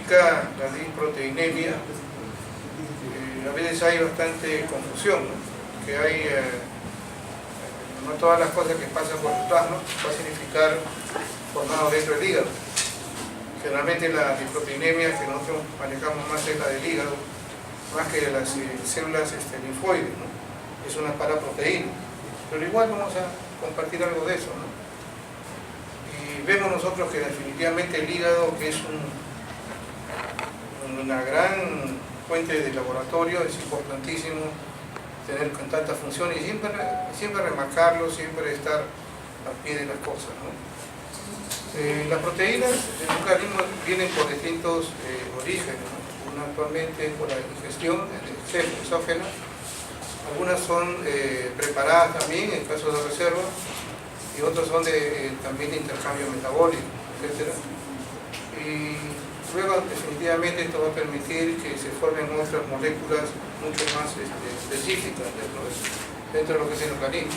significa la disproteinemia, a veces hay bastante confusión, ¿no? Que hay, no todas las cosas que pasan por el plasma va a significar formado dentro del hígado. Generalmente la disproteinemia que nosotros manejamos más es la del hígado, más que de las células linfoides, ¿no? Es una paraproteína, pero igual vamos a compartir algo de eso, ¿no? Y vemos nosotros que definitivamente el hígado, que es una gran fuente de laboratorio, es importantísimo tener con tantas funciones y siempre remarcarlo, siempre estar al pie de las cosas, ¿no? Las proteínas del organismo vienen por distintos orígenes, ¿no? Una actualmente por la digestión exógena, algunas son preparadas también en caso de reserva y otras son también de intercambio metabólico, etc. Y luego definitivamente esto va a permitir que se formen otras moléculas mucho más específicas dentro de lo que es el organismo.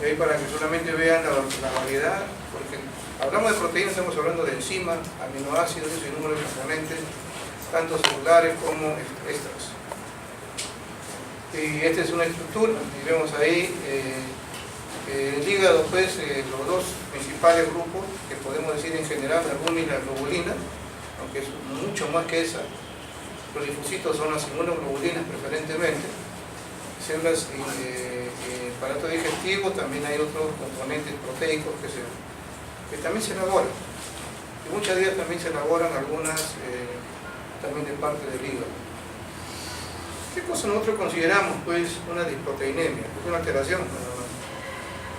Y ahí para que solamente vean la variedad, porque hablamos de proteínas, estamos hablando de enzimas, aminoácidos y número de componentes, tanto celulares como extras. Y esta es una estructura, y vemos ahí el hígado, pues los dos principales grupos que podemos decir en general, la albúmina y la globulina, aunque es mucho más que esa. Los linfocitos son las inmunoglobulinas preferentemente, células aparato digestivo, también hay otros componentes proteicos que también se elaboran. Y muchas de ellas también se elaboran, algunas también de parte del hígado. ¿Qué cosa nosotros consideramos pues una disproteinemia? Es una alteración,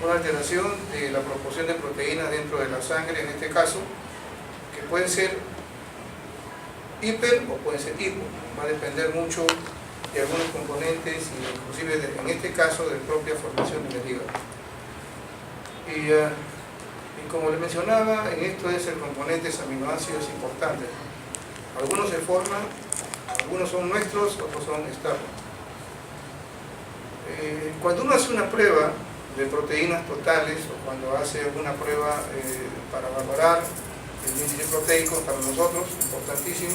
una alteración de la proporción de proteínas dentro de la sangre, en este caso, que pueden ser hiper o pueden ser hipo. Va a depender mucho de algunos componentes y inclusive en este caso de la propia formación del hígado. Y como les mencionaba, en esto es el componentes aminoácidos importantes. Algunos se forman, algunos son nuestros, otros son externos. Cuando uno hace una prueba de proteínas totales o cuando hace alguna prueba para valorar el índice proteico para nosotros, importantísimo,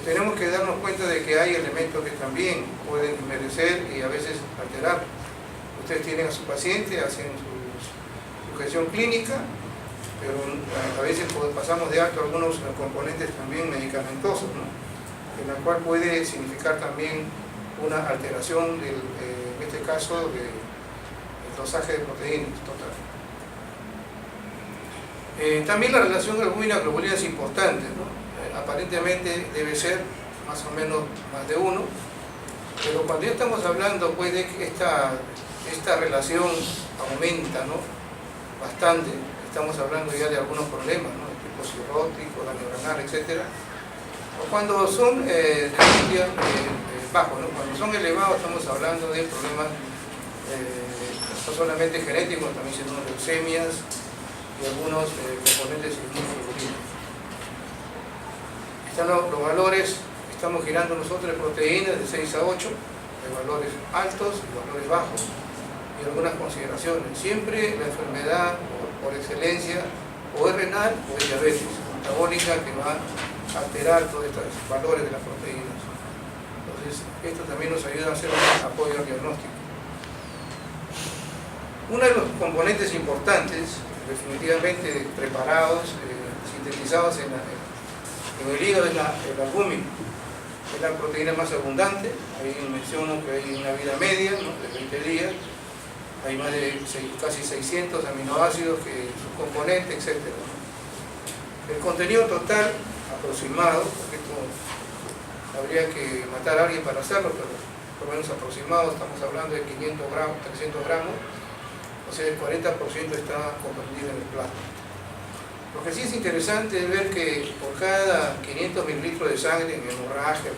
tenemos que darnos cuenta de que hay elementos que también pueden merecer y a veces alterar. Ustedes tienen a su paciente, hacen su gestión clínica, pero a veces pasamos de alto algunos componentes también medicamentosos, ¿no? En la cual puede significar también una alteración, en este caso, del dosaje de proteínas total. También la relación albúmina-globulina es importante, ¿no? Aparentemente debe ser más o menos más de uno, pero cuando ya estamos hablando pues de que esta relación aumenta, ¿no? Bastante, estamos hablando ya de algunos problemas, ¿no? De tipo cirrótico, daño renal, etc. O cuando son bajos, ¿no? Cuando son elevados estamos hablando de problemas no solamente genéticos, también sino leucemias y algunos componentes inmunoglobulinos. Están los valores, estamos girando nosotros de proteínas de 6 a 8, de valores altos y valores bajos, y algunas consideraciones. Siempre la enfermedad por excelencia o es renal o es diabetes metabólica que va a alterar todos estos valores de las proteínas. Entonces, esto también nos ayuda a hacer un apoyo al diagnóstico. Uno de los componentes importantes, definitivamente preparados, sintetizados en el hígado, es la albúmina. Es la proteína más abundante. Ahí menciono que hay una vida media, ¿no? De 20 días. Hay más de casi 600 aminoácidos, sus componentes, etc. El contenido total aproximado, porque esto habría que matar a alguien para hacerlo, pero por lo menos aproximado, estamos hablando de 500 gramos, 300 gramos, o sea, el 40% está comprendido en el plasma. Lo que sí es interesante es ver que por cada 500 mililitros de sangre en hemorragia,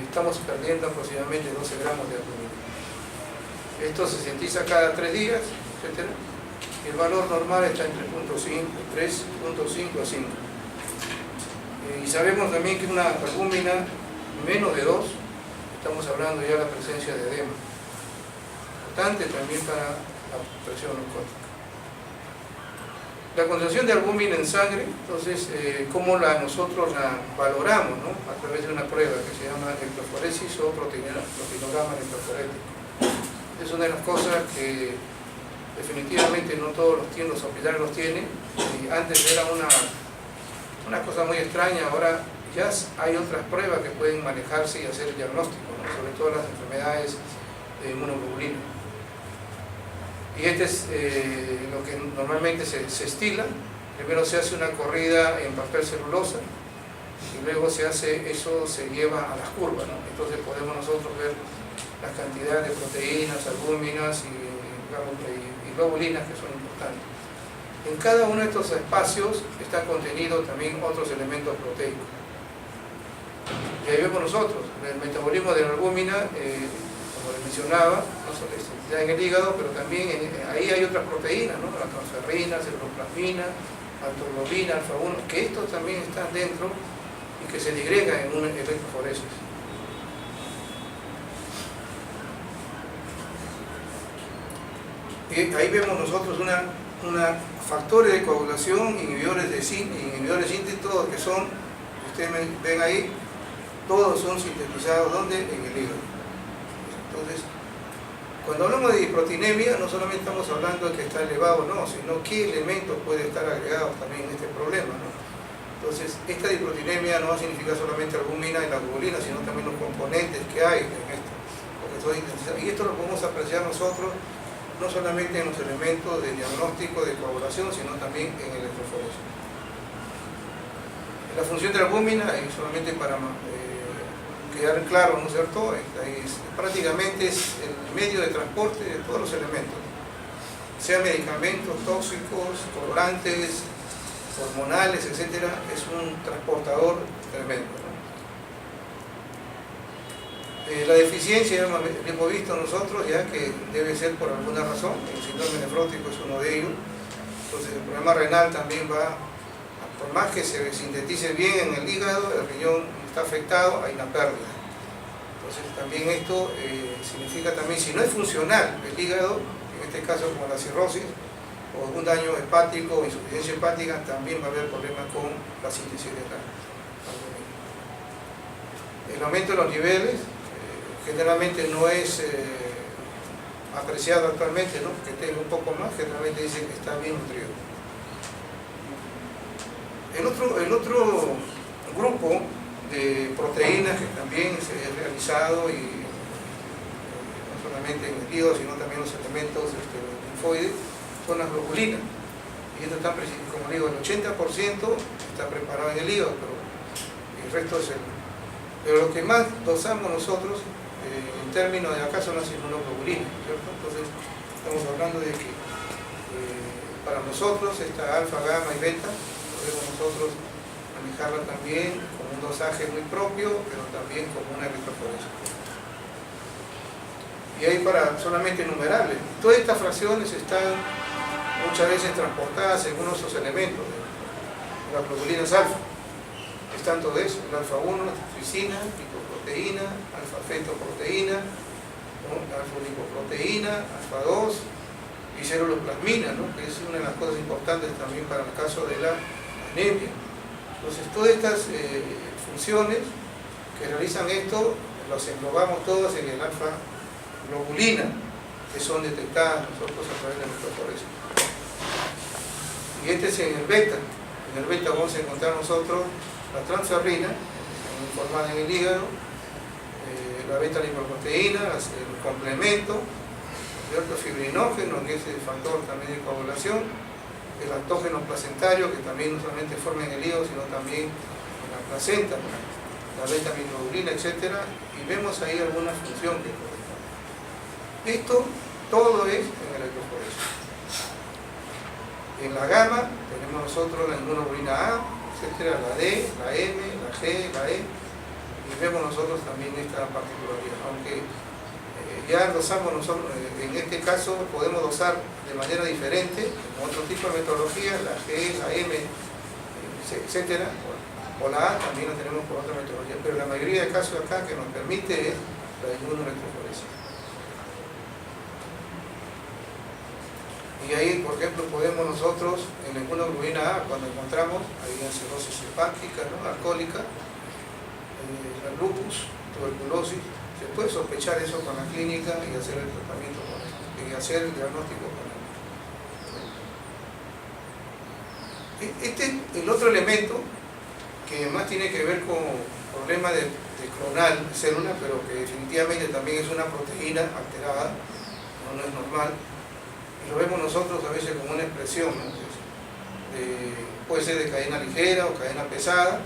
estamos perdiendo aproximadamente 12 gramos de albúmina. Esto se sintetiza cada 3 días, etc. El valor normal está entre 3.5 a 5. Y sabemos también que una albúmina menos de 2, estamos hablando ya de la presencia de edema. Importante también para la presión glucótica. La concentración de albúmina en sangre, entonces, ¿cómo nosotros la valoramos, ¿no? A través de una prueba que se llama electroforesis o proteinograma electroforético. Es una de las cosas que definitivamente no todos los hospitales los tienen, y antes era una cosa muy extraña. Ahora ya hay otras pruebas que pueden manejarse y hacer el diagnóstico, ¿no? Sobre todo las enfermedades de inmunoglobulina. Y este es lo que normalmente se estila. Primero se hace una corrida en papel celulosa y luego eso se lleva a las curvas, ¿no? Entonces podemos nosotros ver la cantidad de proteínas, albúminas y globulinas que son importantes. En cada uno de estos espacios está contenido también otros elementos proteicos. Y ahí vemos nosotros el metabolismo de la albúmina, como les mencionaba, no solo está en el hígado, pero también ahí hay otras proteínas, ¿no? La transferrina, cerebroplasmina, altoglobina, alfa-1, que estos también están dentro y que se digregan en una electroforesis. Y ahí vemos nosotros una factores de coagulación, inhibidores de síntesis, todos que son, ustedes ven ahí, todos son sintetizados, ¿dónde? En el hígado. Entonces, cuando hablamos de disproteinemia, no solamente estamos hablando de que está elevado, no, sino qué elementos puede estar agregados también en este problema, ¿no? Entonces, esta disproteinemia no va a significar solamente albúmina y la globulina, sino también los componentes que hay en esto. Y esto lo podemos apreciar nosotros no solamente en los elementos de diagnóstico de coagulación, sino también en electroforesis. La función de la albúmina, solamente para quedar claro, ¿no es cierto?, prácticamente es el medio de transporte de todos los elementos, sea medicamentos, tóxicos, colorantes, hormonales, etc. Es un transportador tremendo, ¿no? La deficiencia, hemos visto nosotros ya que debe ser por alguna razón, el síndrome nefrótico es uno de ellos. Entonces el problema renal también va, por más que se sintetice bien en el hígado, el riñón está afectado, hay una pérdida. Entonces también esto significa también, si no es funcional el hígado, en este caso como la cirrosis, o algún daño hepático o insuficiencia hepática, también va a haber problemas con la síntesis de la albúmina. El aumento de los niveles generalmente no es apreciado actualmente, ¿no? Que tenga un poco más, generalmente dicen que está bien nutrido. El otro grupo de proteínas que también se ha realizado, y no solamente en el hígado, sino también los elementos linfoides, son las globulinas. Y esto está, como digo, el 80% está preparado en el hígado, pero el resto es Pero lo que más dosamos nosotros, en términos de acá, son las inmunoglobulinas, ¿cierto? Entonces, estamos hablando de que para nosotros esta alfa, gamma y beta, podemos nosotros manejarla también con un dosaje muy propio, pero también con una electroforesis. Y hay para solamente enumerarles. Todas estas fracciones están muchas veces transportadas en uno de esos elementos, de las globulinas alfa. Están todo eso, el alfa-1, la tripsina, lipoproteína, alfa-fetoproteína, ¿no? Alfa-lipoproteína, alfa-2 y ceruloplasmina, ¿no? Que es una de las cosas importantes también para el caso de la anemia. Entonces, todas estas funciones que realizan esto, las englobamos todas en el alfa-globulina, que son detectadas nosotros a través de nuestro electroforesis. Y este es en el beta. En el beta vamos a encontrar nosotros la transferrina, formada en el hígado, la beta-lipoproteína, el complemento, el fibrinógeno, que es el factor también de coagulación, el lactógeno placentario, que también no solamente forma en el hígado, sino también en la placenta, la beta-microglobulina, etc. Y vemos ahí alguna función que corresponde. Esto todo es en el electroforesis. En la gamma tenemos nosotros la inmunoglobulina A, etcétera, la D, la M, la G, la E, y vemos nosotros también esta particularidad, aunque ya dosamos nosotros, en este caso podemos dosar de manera diferente, con otro tipo de metodología, la G, la M, etcétera, o la A también la tenemos por otra metodología, pero la mayoría de casos acá que nos permite es la inmunoelectroforesis. Y ahí, por ejemplo, podemos nosotros, en la inmunoglobulina A, cuando encontramos, ahí en cirrosis hepática, ¿no? Alcohólica, el lupus, tuberculosis, se puede sospechar eso con la clínica y hacer el tratamiento con eso, y hacer el diagnóstico con él. El otro elemento, que más tiene que ver con problemas de clonal de célula, pero que definitivamente también es una proteína alterada, no es normal, y lo vemos nosotros a veces como una expresión, ¿no? Puede ser de cadena ligera o cadena pesada,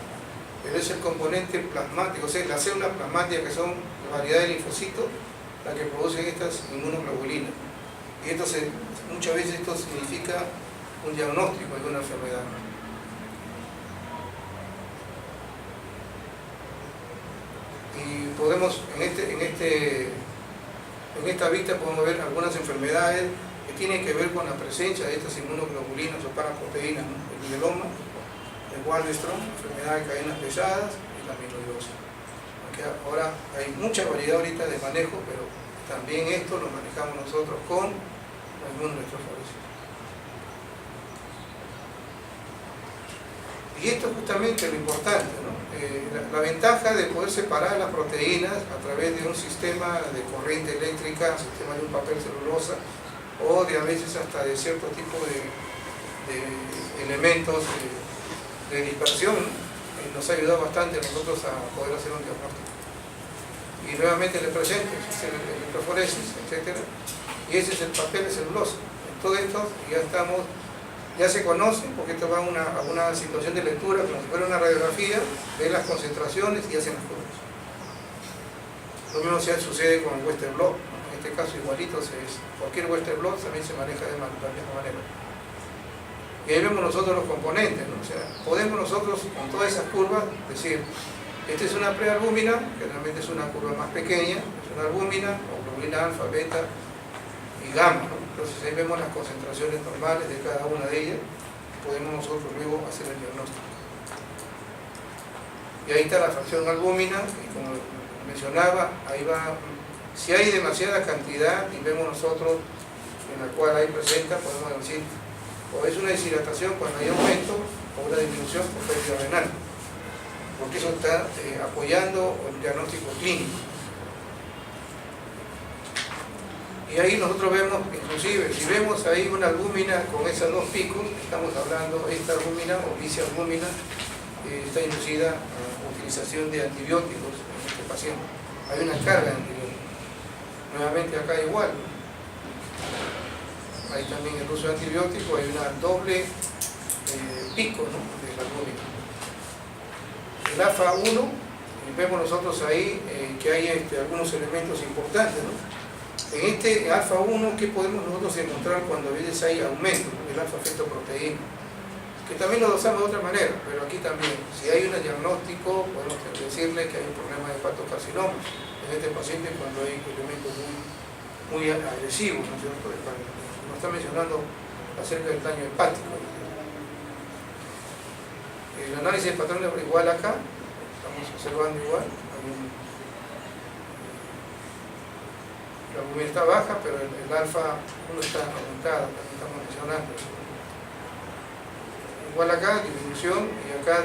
pero es el componente plasmático, o sea, las células plasmáticas, que son la variedad de linfocitos, las que producen estas inmunoglobulinas. Y muchas veces esto significa un diagnóstico de una enfermedad. Y podemos, en esta vista podemos ver algunas enfermedades que tienen que ver con la presencia de estas inmunoglobulinas o paraproteínas, ¿no? El mieloma, el Waldenström, enfermedad de cadenas pesadas y la amiloidosis. Aunque ahora hay mucha variedad ahorita de manejo, pero también esto lo manejamos nosotros con la inmunoelectroforesis. Y esto es justamente lo importante, ¿no? La ventaja de poder separar las proteínas a través de un sistema de corriente eléctrica, sistema de un papel celulosa, o de a veces hasta de cierto tipo de elementos de dispersión, nos ha ayudado bastante a nosotros a poder hacer un diagnóstico. Y nuevamente les presento, es el electroforesis, etc. Y ese es el papel de celulosa. En todo esto ya se conoce, porque esto va a una situación de lectura, como si fuera una radiografía, ven las concentraciones y hacen las curvas. Lo mismo sucede con el Western blot, ¿no? En este caso igualito, cualquier Western blot también se maneja de la misma manera. Y ahí vemos nosotros los componentes, ¿no? O sea, podemos nosotros con todas esas curvas decir, esta es una prealbúmina, que realmente es una curva más pequeña, es una albúmina, o globulina alfa, beta y gamma, ¿no? Entonces ahí vemos las concentraciones normales de cada una de ellas y podemos nosotros luego hacer el diagnóstico. Y ahí está la fracción albúmina, y como mencionaba, ahí va, si hay demasiada cantidad y vemos nosotros en la cual ahí presenta, podemos decir, o es una deshidratación cuando hay aumento, o una disminución por pérdida renal, porque eso está apoyando el diagnóstico clínico. Y ahí nosotros vemos, inclusive, si vemos ahí una albúmina con esos dos picos, estamos hablando, esta albúmina o vicealbúmina está inducida a utilización de antibióticos en este paciente. Hay una carga de antibióticos. Nuevamente acá igual. Hay también el uso de antibióticos, hay una doble pico, ¿no?, de la albúmina. El alfa-1, vemos nosotros ahí que hay algunos elementos importantes, ¿no? En este alfa-1, ¿qué podemos nosotros encontrar cuando a veces hay aumento del alfa-fetoproteína? Que también lo dosamos de otra manera, pero aquí también, si hay un diagnóstico, podemos decirle que hay un problema de hepatocarcinoma en este paciente cuando hay elementos muy agresivos, ¿no es cierto? Nos está mencionando acerca del daño hepático. El análisis de patrones igual acá, estamos observando igual, la albúmina está baja, pero el alfa-1 está aumentada, también estamos mencionando. Igual acá, disminución, y acá,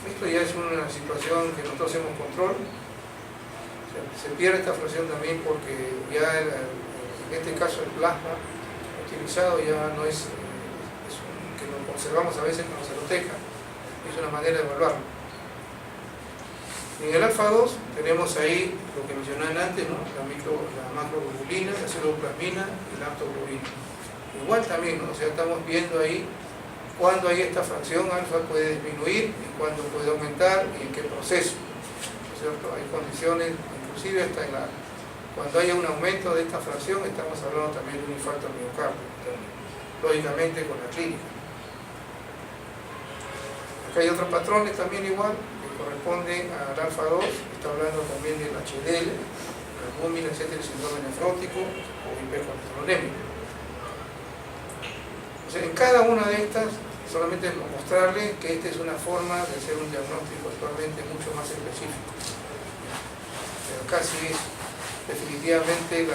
esto ya es una situación que nosotros hacemos control. Se pierde esta fracción también porque ya en este caso el plasma utilizado ya no es que lo conservamos a veces con la celoteca, es una manera de evaluarlo. En el alfa-2 tenemos ahí lo que mencionaban antes, ¿no?, la macroglobulina, la celoplasmina y la aptoglobulina. Igual también, ¿no? O sea, estamos viendo ahí cuándo hay esta fracción alfa puede disminuir y cuándo puede aumentar y en qué proceso, ¿no es cierto? Hay condiciones, inclusive hasta cuando haya un aumento de esta fracción, estamos hablando también de un infarto al miocardio, lógicamente con la clínica. Acá hay otros patrones también igual, corresponden al alfa-2, está hablando también del HDL, la albúmina, etc., el síndrome nefrótico o hipercolesterolemia. O sea, en cada una de estas, solamente mostrarle que esta es una forma de hacer un diagnóstico actualmente mucho más específico. Pero casi es definitivamente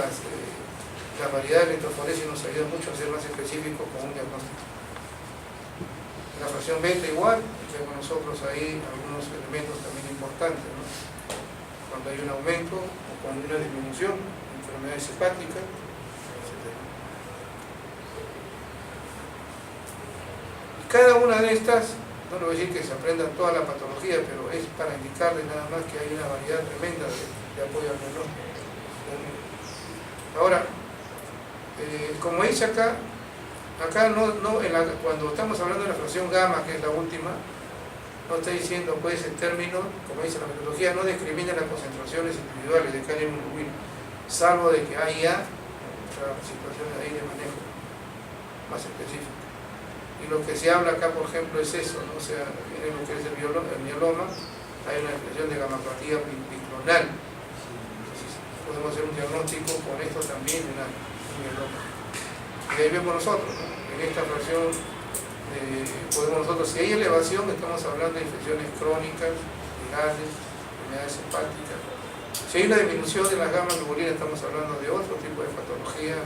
la variedad de electroforesis nos ayuda mucho a ser más específicos con un diagnóstico. En la fracción beta igual, vemos nosotros ahí algunos elementos también importantes, ¿no? Cuando hay un aumento o cuando hay una disminución, enfermedades hepáticas, etc. Y cada una de estas, no le voy a decir que se aprenda toda la patología, pero es para indicarle nada más que hay una variedad tremenda de apoyo al diagnóstico. Ahora, como dice acá cuando estamos hablando de la fracción gamma, que es la última, no está diciendo pues el término, como dice la metodología, no discrimina las concentraciones individuales de cada hemoglobina, salvo de que haya situaciones ahí de manejo más específicas. Y lo que se habla acá, por ejemplo, es eso, ¿no? O sea, en lo que es el mieloma, hay una expresión de gamapatía biclonal. Entonces, podemos hacer un diagnóstico con esto también de un mieloma. Y ahí vemos nosotros, ¿no? En esta fracción podemos nosotros, si hay elevación, estamos hablando de infecciones crónicas, virales, enfermedades hepáticas. Si hay una disminución de las gamma globulinas, estamos hablando de otro tipo de patología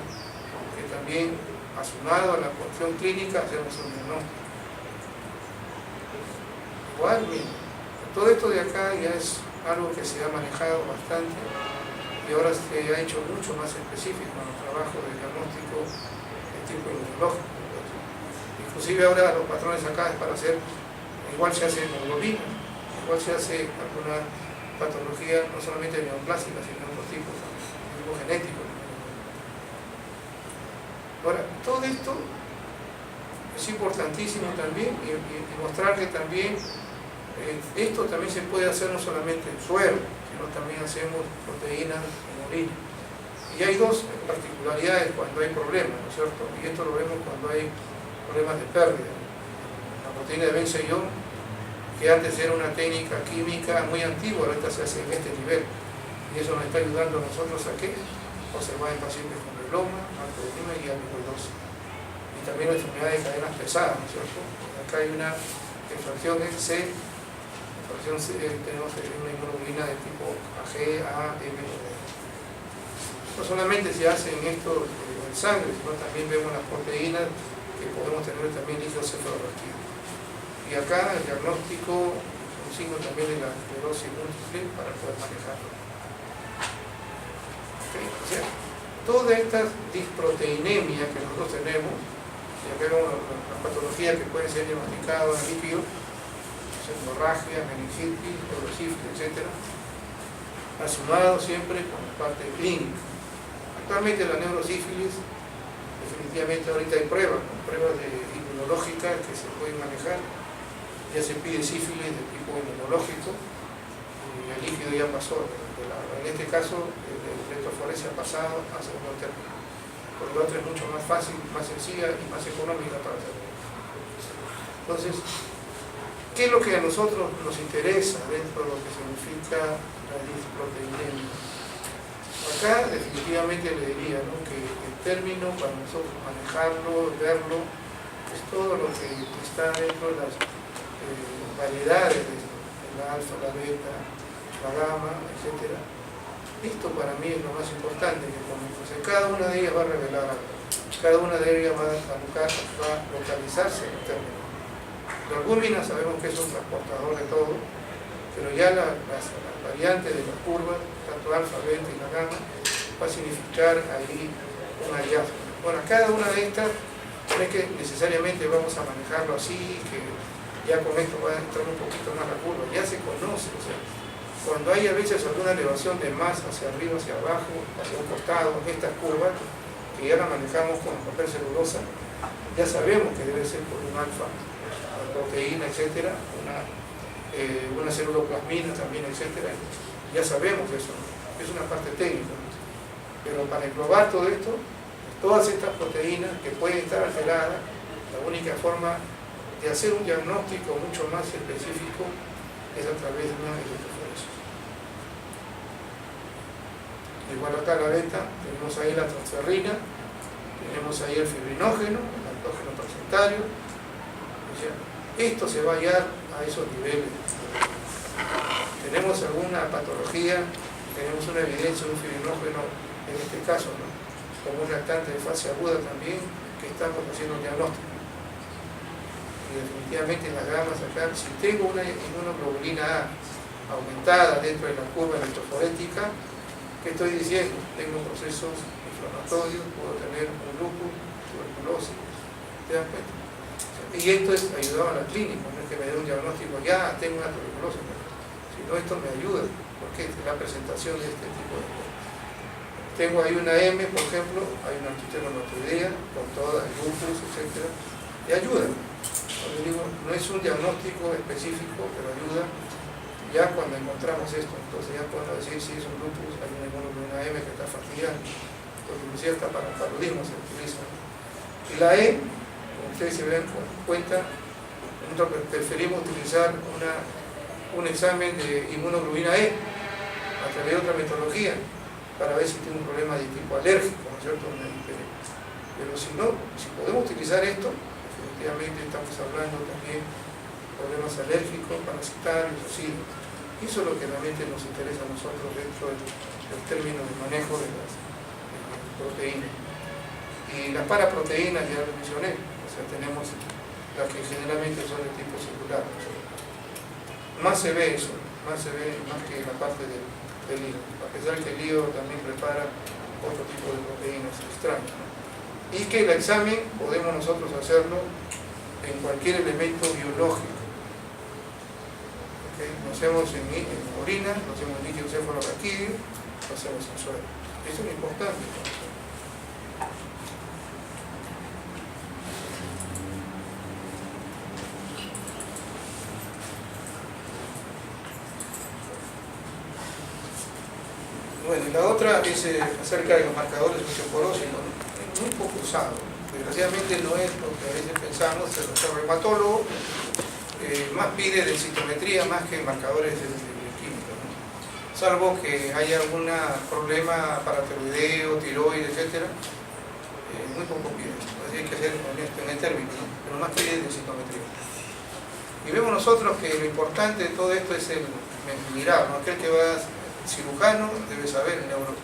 que también, sumado a la cuestión clínica, hacemos un diagnóstico. Igual, mira, todo esto de acá ya es algo que se ha manejado bastante y ahora se ha hecho mucho más específico en el trabajo de diagnóstico de tipo inmunológico. Inclusive ahora los patrones acá es para hacer, igual se hace hemoglobina, igual se hace alguna patología no solamente neoplásica, sino otros tipos, tipo genético. Ahora, todo esto es importantísimo también y mostrar que también esto también se puede hacer no solamente en suero, sino también hacemos proteínas en orina. Y hay dos particularidades cuando hay problemas, ¿no es cierto? Y esto lo vemos cuando hay problemas de pérdida. La proteína de Benzellón, que antes era una técnica química muy antigua, ahorita se hace en este nivel. Y eso nos está ayudando a nosotros a ¿qué? Observar en pacientes con mieloma, alcoholismo y amiloidosis. Y también la enfermedad de cadenas pesadas, ¿no es cierto? Acá hay una fracción C, tenemos una hemoglobina de tipo AG, A, M. No solamente se hace en esto en sangre, sino también vemos las proteínas que podemos tener también líquido cefalorraquídeo. Y acá el diagnóstico, un signo también de la esclerosis múltiple para poder manejarlo. ¿Okay? O sea, toda esta disproteinemia que nosotros tenemos, y acá vemos las patologías que pueden ser diagnosticadas en líquido, hemorragia, meningitis, neurosífilis, etc., asumado siempre con parte clínica. Actualmente la neurosífilis, definitivamente ahorita hay pruebas, ¿no? Pruebas inmunológicas que se pueden manejar. Ya se pide sífilis de tipo inmunológico y el líquido ya pasó. En este caso, el electroforesia ha pasado a segundo término. Por lo otro es mucho más fácil, más sencilla y más económica para hacer. Entonces, ¿qué es lo que a nosotros nos interesa dentro de lo que significa la disproteinemia? Acá definitivamente le diría, ¿no?, que el término para nosotros manejarlo, verlo, es todo lo que está dentro de las variedades de la alfa, la beta, la gamma, etc. Esto para mí es lo más importante que ponemos. Cada una de ellas va a revelar algo. Cada una de ellas va a localizarse en el término. La albúmina sabemos que es un transportador de todo, pero ya las variantes de las curvas, tanto alfa, beta y la gamma, va a significar ahí un hallazgo. Bueno, cada una de estas no es que necesariamente vamos a manejarlo así, que ya con esto va a entrar un poquito más la curva, ya se conoce, o sea, cuando hay a veces alguna elevación de más hacia arriba, hacia abajo, hacia un costado, estas curvas, que ya la manejamos con papel celulosa, ya sabemos que debe ser por un alfa, proteína, etcétera, una celuloplasmina también, etcétera, ya sabemos eso, es una parte técnica, pero para englobar todo esto, todas estas proteínas que pueden estar alteradas, la única forma de hacer un diagnóstico mucho más específico es a través de una electroforesis. Igual acá la beta, tenemos ahí la transferrina, tenemos ahí el fibrinógeno, el lactógeno placentario, o sea, esto se va a hallar a esos niveles. Tenemos alguna patología, tenemos una evidencia de un fibrinógeno, en este caso, ¿no?, como con un lactante de fase aguda también, que estamos haciendo un diagnóstico. Y definitivamente las gamas acá, si tengo una inmunoglobulina A aumentada dentro de la curva electroforética, ¿qué estoy diciendo? Tengo procesos inflamatorios, puedo tener un lupus, tuberculosis, ¿te das cuenta? Y esto es ayudado a la clínica, no es que me dé un diagnóstico, ya tengo una tuberculosis, sino esto me ayuda, porque es la presentación de este tipo de cosas. Tengo ahí una M, por ejemplo, hay una arteritis con toda el lupus, etc. Y ayuda. Como digo, no es un diagnóstico específico, pero ayuda ya cuando encontramos esto. Entonces ya podemos decir si es un lupus, hay una M que está fatigando, porque inclusive hasta para el paludismo se utiliza. Y la E, como ustedes se ven cuenta, nosotros preferimos utilizar un examen de inmunoglobulina E a través de otra metodología para ver si tiene un problema de tipo alérgico, ¿no es cierto? Pero si no, si podemos utilizar esto, definitivamente estamos hablando también de problemas alérgicos, parasitarios, así. Y eso es lo que realmente nos interesa a nosotros dentro del término de manejo de las proteínas. Y las paraproteínas ya lo mencioné, o sea, tenemos las que generalmente son de tipo celular. Más se ve eso, más que la parte del hígado, a pesar que el hígado también prepara otro tipo de proteínas extrañas, ¿no? Y que el examen podemos nosotros hacerlo en cualquier elemento biológico. ¿Okay? Lo hacemos en orina, lo hacemos en líquido cefalorraquídeo, lo hacemos en suero. Eso es importante, ¿no? Bueno, y la otra es acerca de los marcadores de osteoporosis, ¿no? Es muy poco usado. Desgraciadamente no es lo que a veces pensamos. El reumatólogo más pide densitometría más que marcadores de química, ¿no? Salvo que haya algún problema paratiroideo, tiroides, etc. Muy poco pide. Así hay que ser honesto en el término, ¿no? Pero más pide densitometría. Y vemos nosotros que lo importante de todo esto es el mirar, ¿no? Aquel que va cirujano debe saber el neuro.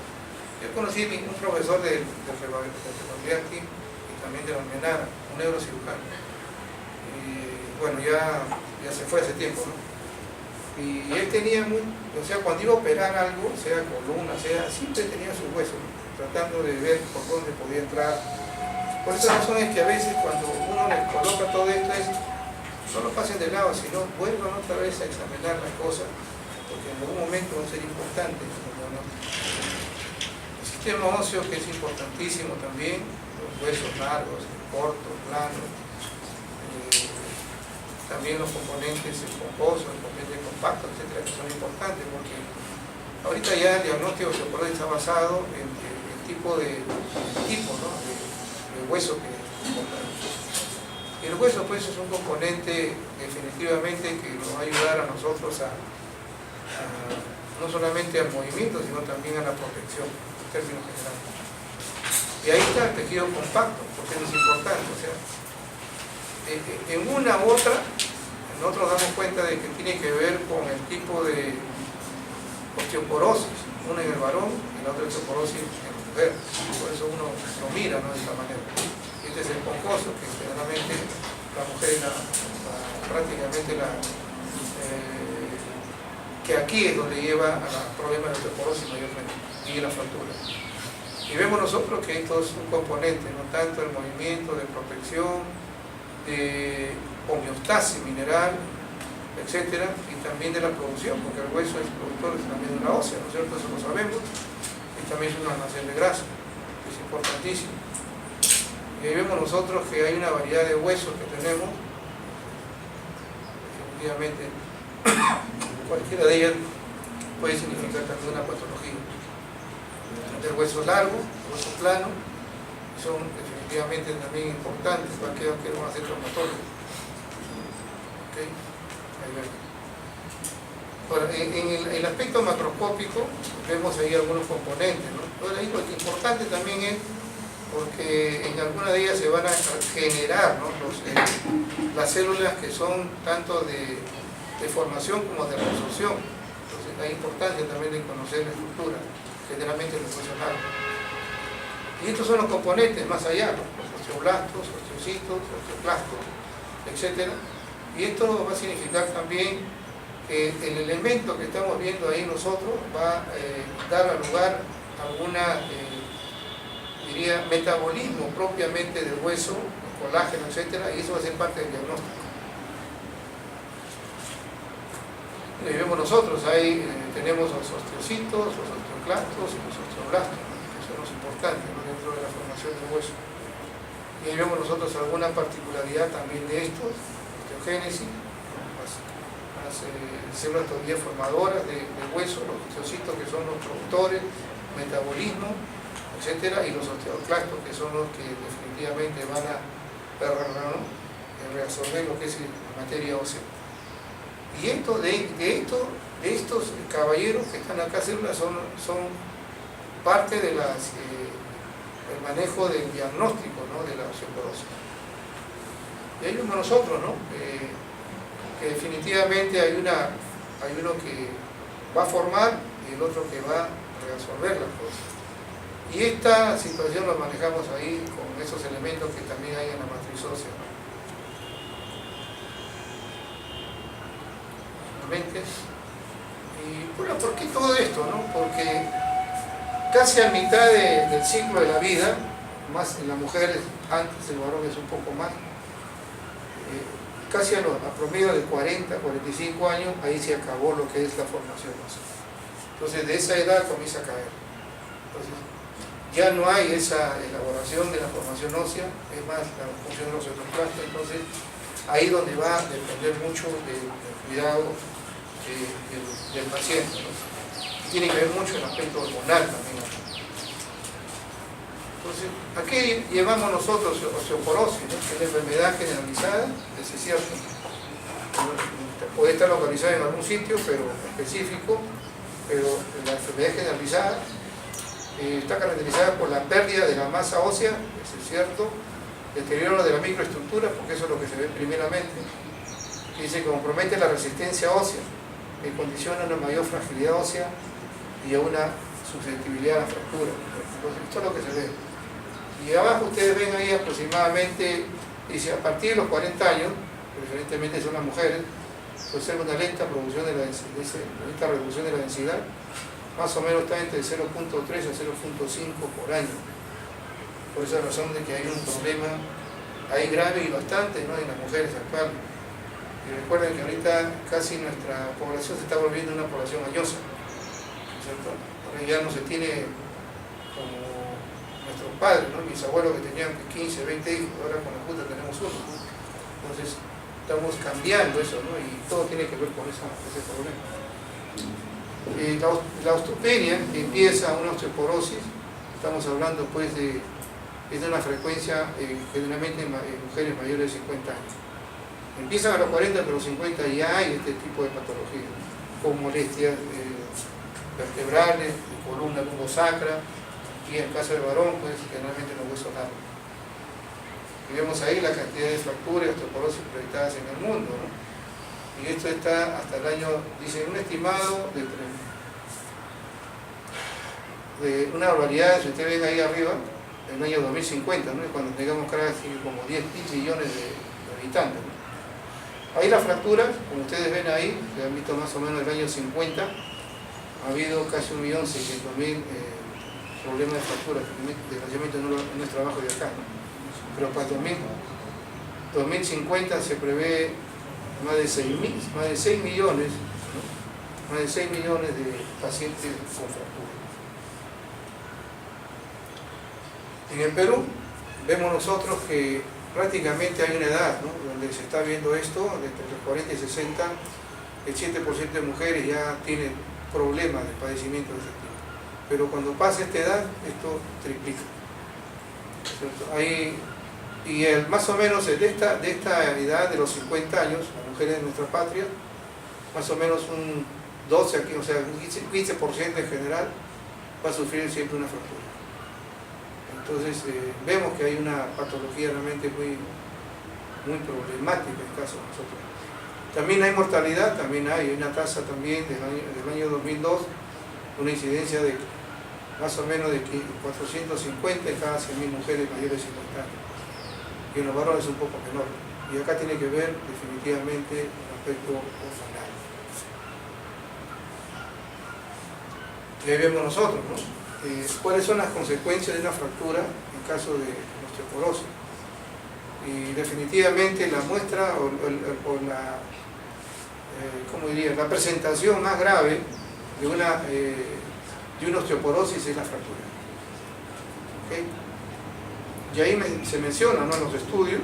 Yo conocí un profesor del Rebagliati y también de la Almenara, un neurocirujano. Y bueno, ya se fue hace tiempo, ¿no? Y él tenía o sea, cuando iba a operar algo, sea columna, siempre tenía sus huesos, ¿no? Tratando de ver por dónde podía entrar. Por esa razón es que a veces cuando uno le coloca todo esto no lo pasen de lado, sino vuelvan otra vez a examinar las cosas, porque en algún momento va a ser importante. El sistema óseo, que es importantísimo también, los huesos largos, cortos, planos, también los componentes esponjosos, los componentes compactos, etcétera, que son importantes, porque ahorita ya el diagnóstico de osteoporosis está basado en el tipo, ¿no? de hueso que es. Y el hueso, pues, es un componente definitivamente que nos va a ayudar a nosotros no solamente al movimiento, sino también a la protección, en términos generales. Y ahí está el tejido compacto, porque es importante. O sea, en una u otra, nosotros damos cuenta de que tiene que ver con el tipo de osteoporosis, una en el varón y la otra osteoporosis en la mujer. Por eso uno lo mira, ¿no? De esta manera. Este es el esponjoso, que generalmente la mujer prácticamente que aquí es donde lleva a los problemas de osteoporosis mayormente, y la fractura. Y vemos nosotros que esto es un componente, no tanto el movimiento, de protección, de homeostasis mineral, etcétera, y también de la producción, porque el hueso es productor de la médula ósea, ¿no es cierto? Eso lo sabemos, y también es un almacén de grasa, que es importantísimo. Y ahí vemos nosotros que hay una variedad de huesos que tenemos, definitivamente cualquiera de ellas puede significar también una patología. El hueso largo, el hueso plano, son definitivamente también importantes para aquellos que van a ser traumatólogos. ¿Okay? Ahí vemos. Ahora, en el aspecto macroscópico vemos ahí algunos componentes, ¿no? Ahora, ahí lo que importante también es porque en alguna de ellas se van a generar, ¿no? Las células que son tanto de formación como de resorción. Entonces hay importancia también de conocer la estructura, generalmente los huesos largos. Y estos son los componentes más allá, ¿no? Los osteoblastos, osteocitos, osteoclastos, etc. Y esto va a significar también que el elemento que estamos viendo ahí nosotros va a dar lugar a alguna, diría, metabolismo propiamente del hueso, el colágeno, etc. Y eso va a ser parte del diagnóstico. Y vemos nosotros, ahí tenemos los osteocitos, los osteoclastos y los osteoblastos, ¿no? Que son los importantes, ¿no? Dentro de la formación del hueso. Y ahí vemos nosotros alguna particularidad también de estos, osteogénesis, las células todavía formadoras del hueso, los osteocitos que son los productores, metabolismo, etc. Y los osteoclastos que son los que definitivamente van a reabsorber lo que es la materia ósea. Y de estos caballeros que están acá, células, son parte de el manejo del diagnóstico, ¿no? De la osteoporosis. Y ahí vemos nosotros, ¿no? Que definitivamente hay uno que va a formar y el otro que va a reabsorber las cosas. Y esta situación la manejamos ahí con esos elementos que también hay en la matriz ósea, ¿no? Y bueno, ¿por qué todo esto, no? Porque casi a mitad del ciclo de la vida, más en las mujeres, antes el varón es un poco más, casi a promedio de 40, 45 años, ahí se acabó lo que es la formación ósea. Entonces de esa edad comienza a caer. Entonces ya no hay esa elaboración de la formación ósea, es más la función de los osteoclastos. Entonces ahí donde va a depender mucho del cuidado del paciente, ¿no? Tiene que ver mucho el aspecto hormonal también. Entonces, ¿a qué llevamos nosotros osteoporosis, ¿no? Que es la enfermedad generalizada, es cierto, puede estar localizada en algún sitio pero específico, pero la enfermedad generalizada está caracterizada por la pérdida de la masa ósea, es cierto, deterioro de la microestructura, porque eso es lo que se ve primeramente, y se compromete la resistencia ósea, que condiciona una mayor fragilidad ósea y a una susceptibilidad a la fractura. Entonces, esto es lo que se ve. Y abajo ustedes ven ahí aproximadamente, dice, a partir de los 40 años, preferentemente son las mujeres, puede ser una lenta reducción de la densidad, más o menos está entre 0.3 a 0.5 por año. Por esa razón de que hay un problema ahí grave y bastante, ¿no? En las mujeres actuales. Y recuerden que ahorita casi nuestra población se está volviendo una población añosa, ¿cierto? Ahora ya no se tiene como nuestros padres, ¿no? Mis abuelos que tenían 15, 20 hijos, ahora con la Junta tenemos uno, ¿no? Entonces estamos cambiando eso, ¿no? Y todo tiene que ver con ese problema. La osteopenia, que empieza una osteoporosis, estamos hablando pues de una frecuencia generalmente en mujeres mayores de 50 años. Empiezan a los 40, pero a los 50 ya hay este tipo de patologías, con molestias vertebrales, de columna lumbosacra, y en el caso del varón, pues generalmente los huesos largos. Y vemos ahí la cantidad de fracturas y osteoporosis proyectadas en el mundo, ¿no? Y esto está hasta el año, dicen, un estimado de una barbaridad, si ustedes ven ahí arriba, el año 2050, ¿no? Cuando tengamos casi como 10 millones de habitantes, ¿no? Ahí las fracturas, como ustedes ven ahí, que han visto más o menos el año 50, ha habido casi 1.600.000 problemas de fracturas, desgraciadamente no es trabajo de acá, ¿no? Pero para 2050 se prevé más de 6 millones, ¿no? Más de 6 millones de pacientes con fracturas. En el Perú vemos nosotros que prácticamente hay una edad, ¿no? Donde se está viendo esto, entre los 40 y 60, el 7% de mujeres ya tienen problemas de padecimiento de ese tipo. Pero cuando pasa esta edad, esto triplica, ¿cierto? Ahí, y más o menos de esta edad de los 50 años, las mujeres de nuestra patria, más o menos un 12 aquí, o sea, un 15% en general, va a sufrir siempre una fractura. Entonces vemos que hay una patología realmente muy problemática en el caso de nosotros. También hay mortalidad, también hay una tasa también del año 2002, una incidencia de más o menos de 450 en cada 100.000 mujeres mayores de 50 años. Y en los varones un poco menor. Y acá tiene que ver definitivamente el aspecto hormonal. Y ahí vemos nosotros, ¿no? ¿Cuáles son las consecuencias de una fractura en caso de osteoporosis? Y definitivamente la muestra o la, ¿cómo diría? La presentación más grave de una osteoporosis es la fractura. ¿Okay? Y ahí se menciona, ¿no?, en los estudios,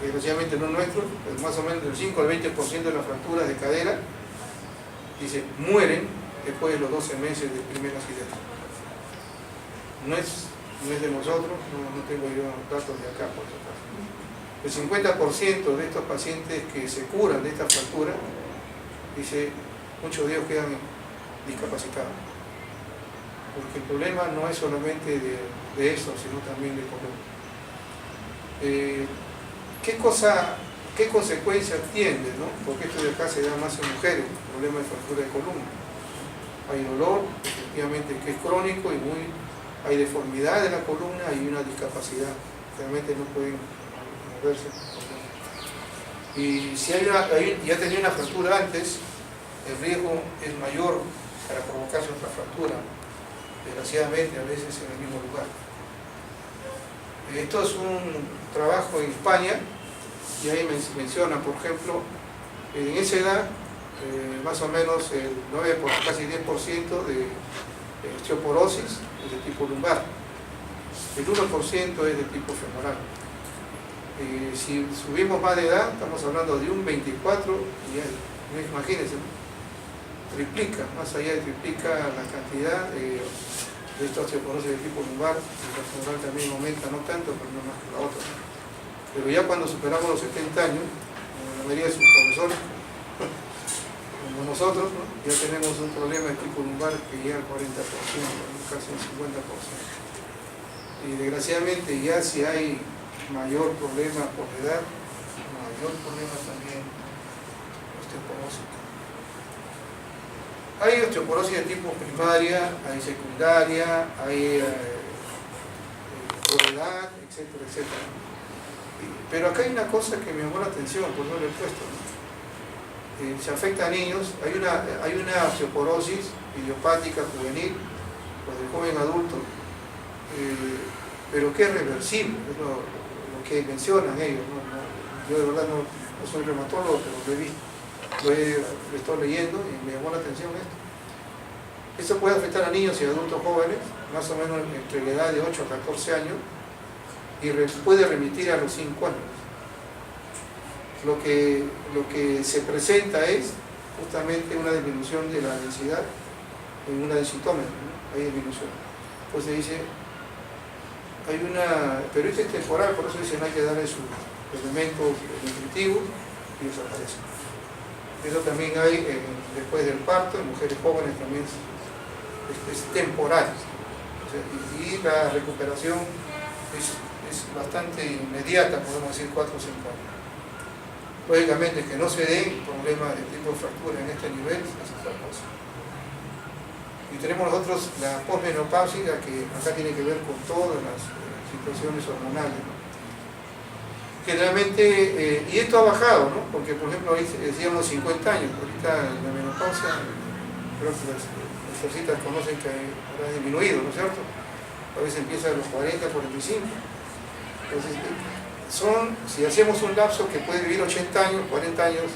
desgraciadamente no nuestros, pues más o menos del 5 al 20% de las fracturas de cadera, dice, mueren después de los 12 meses del primer accidente. No es de nosotros, no tengo yo datos de acá, por si acaso. El 50% de estos pacientes que se curan de esta fractura, dice, muchos de ellos quedan discapacitados. Porque el problema no es solamente de eso, sino también de columna. ¿Qué consecuencias tiene, ¿no? Porque esto de acá se da más en mujeres, el problema de fractura de columna. Hay dolor, efectivamente, que es crónico y hay deformidad de la columna y una discapacidad. Realmente no pueden moverse. Y si ya tenía una fractura antes, el riesgo es mayor para provocarse otra fractura, desgraciadamente a veces en el mismo lugar. Esto es un trabajo en España y ahí menciona, por ejemplo, en esa edad más o menos el 9, casi 10% de osteoporosis es de tipo lumbar, el 1% es de tipo femoral. Si subimos más de edad, estamos hablando de un 24, y imagínense, ¿no? Triplica, más allá de triplica la cantidad de esta osteoporosis de tipo lumbar, y la femoral también aumenta, no tanto, pero no más que la otra. Pero ya cuando superamos los 70 años, como la mayoría de sus profesores, como nosotros, ¿no?, ya tenemos un problema de tipo lumbar que llega al 40%, casi un 50%. Y desgraciadamente ya si hay mayor problema por edad, mayor problema también osteoporosis. Hay osteoporosis de tipo primaria, hay secundaria, hay por edad, etcétera, etcétera. Pero acá hay una cosa que me llamó la atención, por eso lo he puesto, ¿no? Se afecta a niños, hay una osteoporosis idiopática juvenil, o del joven adulto, pero que es reversible, es lo que mencionan ellos, ¿no? Yo de verdad no soy reumatólogo, pero lo he visto, lo estoy leyendo y me llamó la atención esto. Esto puede afectar a niños y adultos jóvenes, más o menos entre la edad de 8 a 14 años, y puede remitir a los 5 años. Lo que se presenta es justamente una disminución de la densidad en una densitómetro, ¿no? Hay disminución. Pues se dice, pero este es temporal, por eso dicen hay que darle sus elementos nutritivos y desaparece. Eso también hay después del parto, en mujeres jóvenes también es temporal. O sea, y la recuperación es bastante inmediata, podemos decir 4 o 5 años. Lógicamente que no se den problemas de tipo de fractura en este nivel, es otra cosa. Y tenemos nosotros la posmenopausia, que acá tiene que ver con todas las situaciones hormonales, ¿no? Generalmente, y esto ha bajado, ¿no? Porque por ejemplo ahí decíamos 50 años, ahorita la menopausia, creo que las expertas conocen que habrá disminuido, ¿no es cierto? A veces empieza a los 40, 45. Entonces, si hacemos un lapso que puede vivir 80 años, 40 años,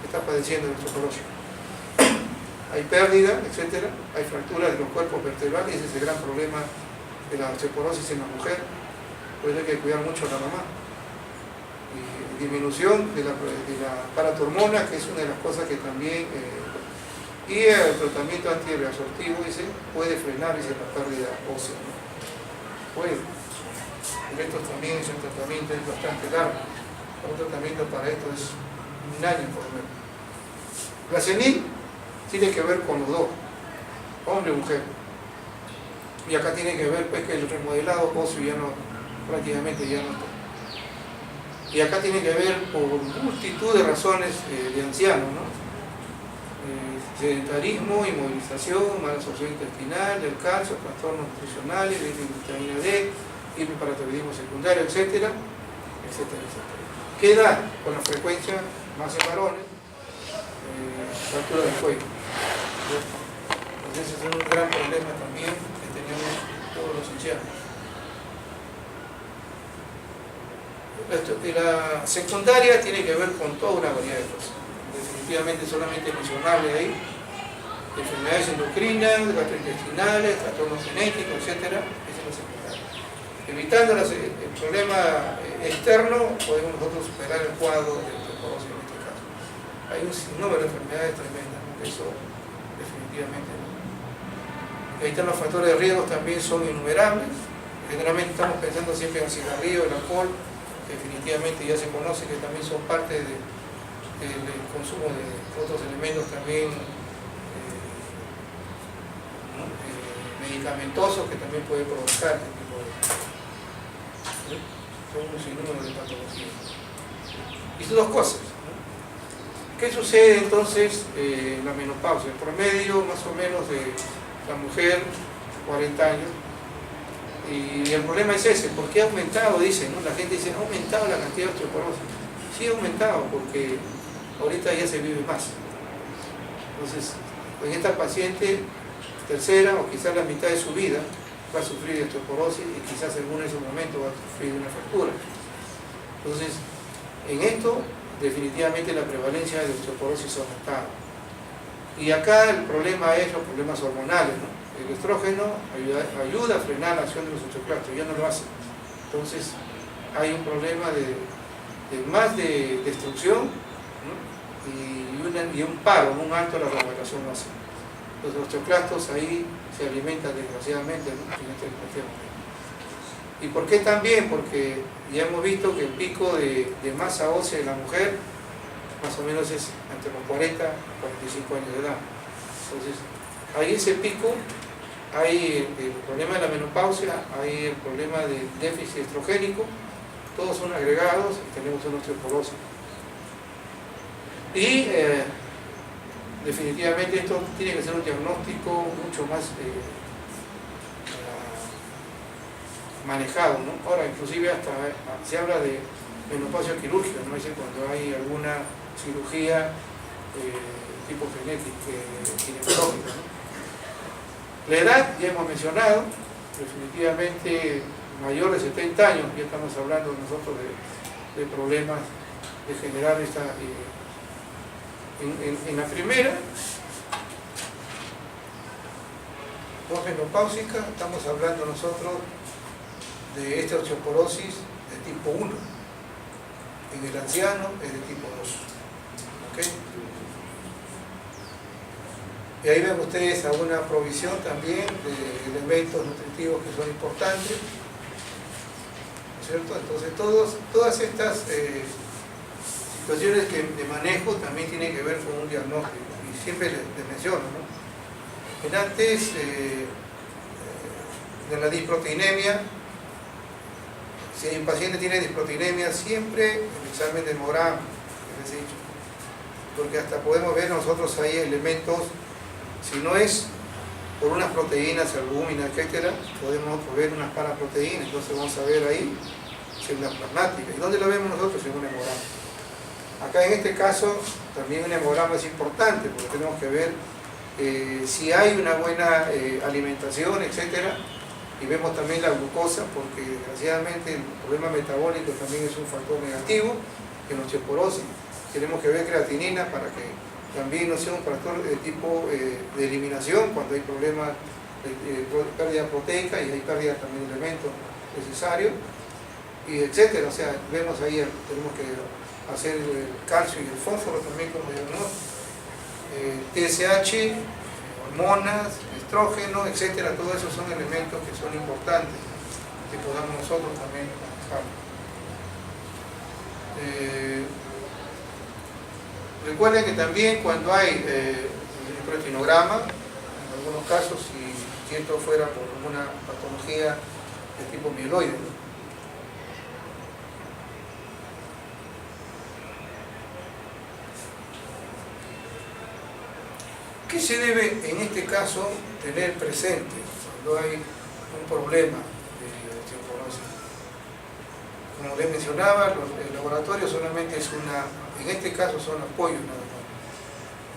está padeciendo de osteoporosis. Hay pérdida, etcétera, hay fracturas de los cuerpos vertebrales, ese es el gran problema de la osteoporosis en la mujer, por eso hay que cuidar mucho a la mamá. Y disminución de la paratormona, que es una de las cosas que también, y el tratamiento antirreabsortivo puede frenar la pérdida ósea, ¿no? Puede. Pero esto también es un tratamiento bastante largo. Un tratamiento para esto es 1 año por lo menos. La senil tiene que ver con los dos, hombre y mujer. Y acá tiene que ver pues, que el remodelado óseo prácticamente ya no está. Y acá tiene que ver por multitud de razones de ancianos, ¿no? sedentarismo, inmovilización, mala absorción intestinal, del calcio, trastornos nutricionales, de vitamina D, hiperparatiroidismo secundario, etcétera, etcétera, etcétera. ¿Qué edad? Con la frecuencia más en varones, fractura del cuello. Entonces ese es un gran problema también que tenemos todos los ancianos. La secundaria tiene que ver con toda una variedad de cosas. Definitivamente solamente mencionable ahí, enfermedades endocrinas, gastrointestinales, trastornos genéticos, etcétera, esa es la secundaria. Evitando el problema externo, podemos nosotros superar el cuadro de osteoporosis en este caso. Hay un sinnúmero de enfermedades tremendas, ¿no? Eso definitivamente no. Ahí están los factores de riesgo, también son innumerables. Generalmente estamos pensando siempre en el cigarrillo, el alcohol, definitivamente ya se conoce que también son parte del consumo de otros elementos también medicamentosos que también pueden provocar este tipo de... Son un sinnúmero de patologías. Y son dos cosas, ¿no? ¿Qué sucede entonces en la menopausia? El promedio más o menos de la mujer, 40 años, y el problema es ese, ¿por qué ha aumentado? Dicen, ¿no? La gente dice, ha aumentado la cantidad de osteoporosis. Sí ha aumentado, porque ahorita ya se vive más. Entonces, en esta paciente, tercera o quizás la mitad de su vida, va a sufrir de osteoporosis y quizás en alguno de esos momentos va a sufrir una fractura. Entonces, en esto, definitivamente la prevalencia de osteoporosis ha aumentado. Y acá el problema es los problemas hormonales, ¿no? El estrógeno ayuda a frenar la acción de los osteoclastos, ya no lo hace. Entonces, hay un problema más de destrucción, ¿no? y un paro, un alto a la regulación ósea. Los osteoclastos ahí se alimentan desgraciadamente, ¿no? En este momento. ¿Y por qué también? Porque ya hemos visto que el pico de masa ósea de la mujer más o menos es entre los 40 y 45 años de edad. Entonces, ahí ese pico, hay el problema de la menopausia, hay el problema del déficit estrogénico, todos son agregados y tenemos una osteoporosis. Y definitivamente esto tiene que ser un diagnóstico mucho más manejado, ¿no? Ahora, inclusive hasta se habla de menopausia quirúrgica, ¿no? Es decir, cuando hay alguna cirugía tipo ginecológica, ¿no? La edad, ya hemos mencionado, definitivamente mayor de 70 años, ya estamos hablando nosotros de problemas de generar esta... En la primera, posmenopáusica, estamos hablando nosotros de esta osteoporosis de tipo 1. En el anciano es de tipo 2. ¿Okay? Y ahí ven ustedes alguna provisión también de elementos nutritivos que son importantes, ¿no es cierto? Entonces todas estas situaciones de manejo también tienen que ver con un diagnóstico, y siempre les menciono, ¿no? Antes de la disproteinemia, si un paciente tiene disproteinemia, siempre el examen de hemograma, que les he dicho, porque hasta podemos ver nosotros ahí elementos, si no es por unas proteínas, albúmina, etcétera, podemos ver unas paraproteínas, entonces vamos a ver ahí células plasmáticas. ¿Y dónde lo vemos nosotros? En un hemograma. Acá en este caso también un hemograma es importante, porque tenemos que ver si hay una buena alimentación, etcétera, y vemos también la glucosa, porque desgraciadamente el problema metabólico también es un factor negativo en la osteoporosis. Tenemos que ver creatinina para que también no sea un factor de tipo de eliminación cuando hay problemas de pérdida proteica y hay pérdida también de elementos necesarios, y etcétera. O sea, vemos ahí, tenemos que hacer el calcio y el fósforo también como diagnóstico, TSH, hormonas, estrógeno, etcétera. Todos esos son elementos que son importantes que podamos nosotros también manejar. Recuerden que también cuando hay un retinograma, en algunos casos, si esto fuera por alguna patología de tipo mieloide, ¿no? ¿Qué se debe en este caso tener presente cuando hay un problema de osteoporosis? Como les mencionaba, el laboratorio solamente es en este caso son apoyos nada más.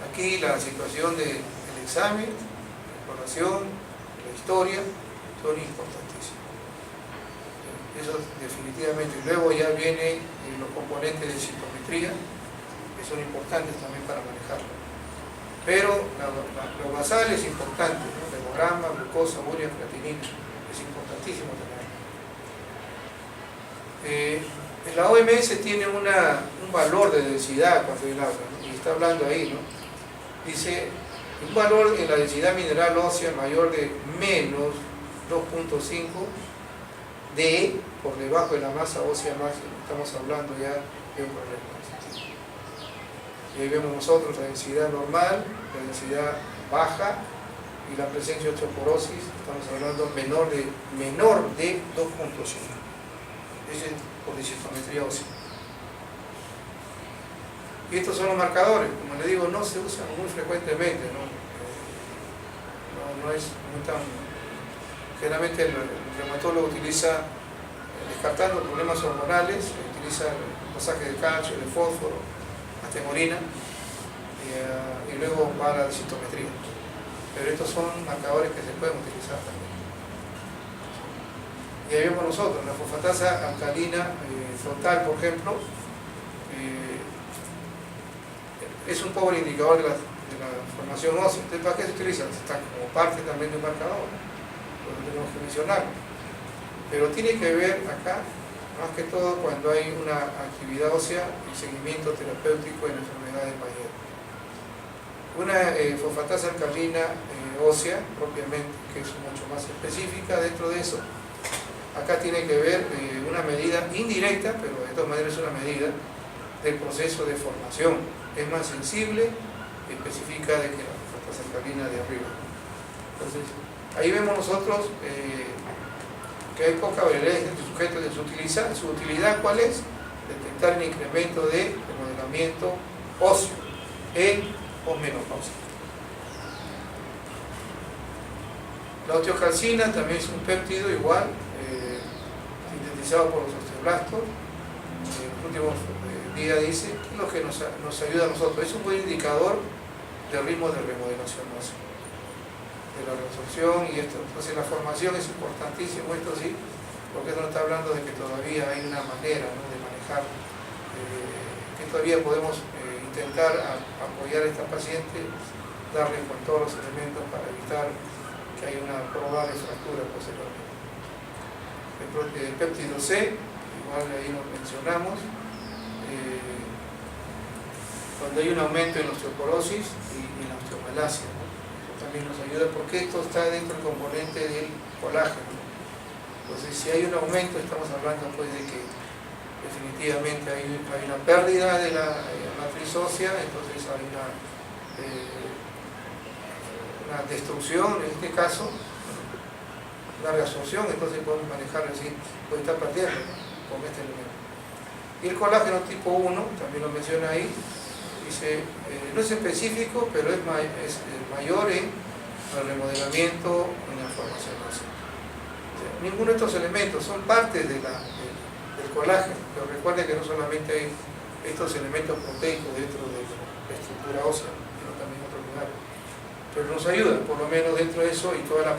Aquí la situación del examen, la exploración, la historia, son importantísimos. Eso definitivamente. Luego ya vienen los componentes de citometría, que son importantes también para manejarlo. Pero lo basal es importante, ¿no? El hemograma, glucosa, urea, creatinina, es importantísimo tener. La OMS tiene un valor de densidad cuando él habla, ¿no? Y está hablando ahí, ¿no? Dice, un valor en la densidad mineral ósea mayor de menos 2.5 de por debajo de la masa ósea máxima. Estamos hablando ya de un problema. Y ahí vemos nosotros la densidad normal, la densidad baja y la presencia de osteoporosis. Estamos hablando menor de 2.5. Ese es por densitometría ósea. Y estos son los marcadores. Como les digo, no se usan muy frecuentemente, ¿no? No es muy tan... Generalmente el reumatólogo utiliza, descartando problemas hormonales, utiliza el pasaje de calcio, de fósforo, atemorina, y luego va a la densitometría. Pero estos son marcadores que se pueden utilizar también. Y ahí vemos nosotros, la fosfatasa alcalina frontal, por ejemplo, es un pobre indicador de la formación ósea. Entonces, ¿para qué se utiliza? Está como parte también de un marcador, lo tenemos que mencionarlo. Pero tiene que ver acá, más que todo, cuando hay una actividad ósea y seguimiento terapéutico en enfermedades mayores. Una fosfatasa alcalina ósea, propiamente, que es mucho más específica dentro de eso, acá tiene que ver una medida indirecta, pero de todas maneras es una medida del proceso de formación. Es más sensible, específica de que la fosfatasa alcalina de arriba. Entonces, ahí vemos nosotros que hay poca variabilidad entre sujetos de su utilidad. ¿Cuál es? Detectar el incremento de remodelamiento óseo en posmenopausia. La osteocalcina también es un péptido igual, sintetizado por los osteoblastos. En los últimos días dice que es lo que nos ayuda a nosotros. Es un buen indicador del ritmo de remodelación ósea, de la reabsorción y esto. Entonces la formación es importantísimo, esto sí, porque esto nos está hablando de que todavía hay una manera, ¿no?, de manejar, que todavía podemos intentar apoyar a esta paciente, darle con todos los elementos para evitar que haya una probable fractura posteriormente. El péptido C, igual ahí lo mencionamos, cuando hay un aumento en la osteoporosis y en la osteomalacia, ¿no? También nos ayuda porque esto está dentro del componente del colágeno. Entonces, si hay un aumento, estamos hablando pues de que definitivamente hay una pérdida de la matriz ósea, entonces hay una destrucción, en este caso, una reabsorción, entonces podemos manejar así, puede estar perdiendo, ¿no?, con este elemento. Y el colágeno tipo 1, también lo menciona ahí, dice, no es específico, pero es mayor en el remodelamiento en la formación ósea. Ninguno de estos elementos son parte del colágeno, pero recuerden que no solamente hay estos elementos proteicos dentro de la estructura ósea, sino también en otros lugares. Pero nos ayuda, por lo menos dentro de eso, y toda la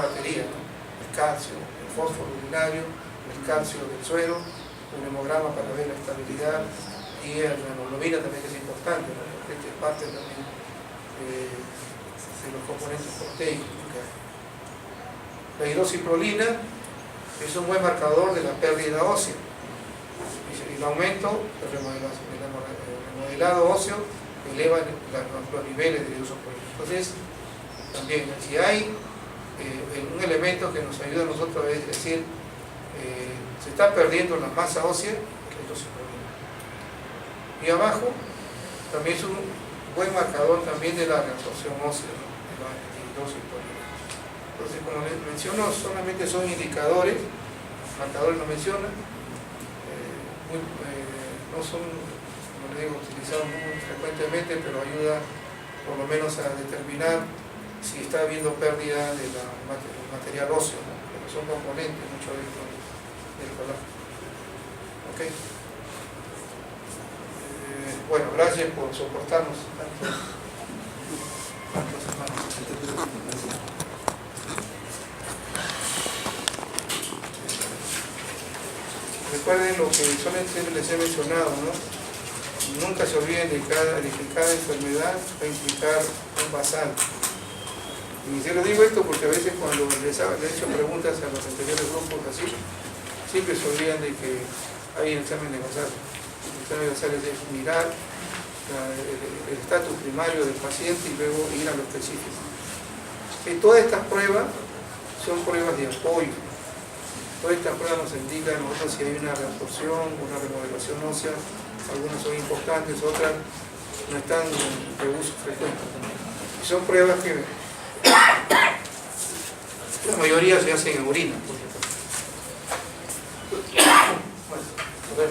batería, ¿no? El calcio, el fósforo urinario, el calcio del suero, un hemograma para ver la estabilidad, y la hemoglobina también, que es importante, ¿no?, porque es parte también de los componentes proteicos. La hidroxiprolina es un buen marcador de la pérdida ósea, y el aumento del remodelado óseo eleva los niveles de hidroxiprolina. Entonces, también, si hay un elemento que nos ayuda a nosotros, es decir, se está perdiendo la masa ósea, la hidroxiprolina. Y abajo también es un buen marcador también de la reabsorción ósea, ¿no?, de la hidroxiprolina. Entonces, como les menciono, solamente son indicadores, marcadores lo mencionan, no son, como les digo, utilizados muy frecuentemente, pero ayuda por lo menos a determinar si está habiendo pérdida del material óseo, ¿no? Porque son componentes muchas veces del color. ¿Ok? Bueno, gracias por soportarnos tantas semanas. Recuerden lo que solamente les he mencionado, ¿no? Nunca se olviden de que cada enfermedad va a implicar un basal. Y se lo digo esto porque a veces cuando les he hecho preguntas a los anteriores grupos así, siempre se olvidan de que hay un examen de basal. El examen de basal es mirar el estatus primario del paciente y luego ir a lo específico. Y todas estas pruebas son pruebas de apoyo. Todas estas pruebas nos indican nosotros si hay una reabsorción, una remodelación ósea. Algunas son importantes, otras no están de uso frecuente. Y son pruebas que la mayoría se hacen en orina, por supuesto. Bueno, a ver.